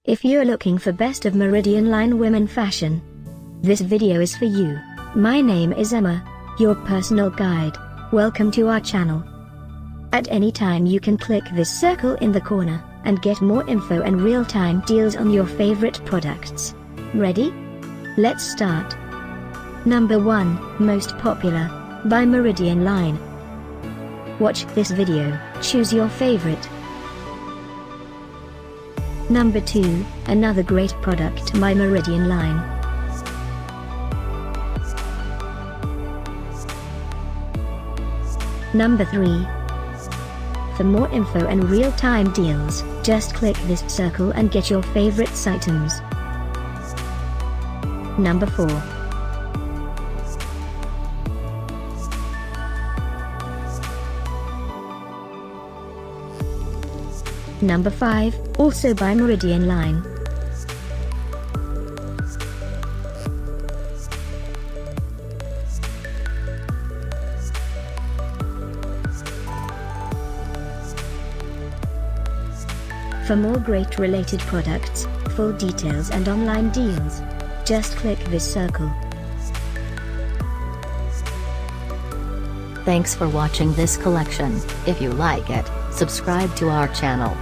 If you're looking for best of Meridian line women fashion, this video is for you. My name is Emma, your personal guide. Welcome to our channel. At any time you can click this circle in the corner, and get more info and real-time deals on your favorite products. Ready? Let's start. Number 1, Most Popular, by Meridian Line. Watch this video, choose your favorite. Number 2, another great product by Meridian Line. Number 3. For more info and real-time deals, just click this circle and get your favorite items. Number 4. Number 5, also by Meridian Line. For more great related products, full details and online deals, just click this circle. Thanks for watching this collection. If you like it, subscribe to our channel.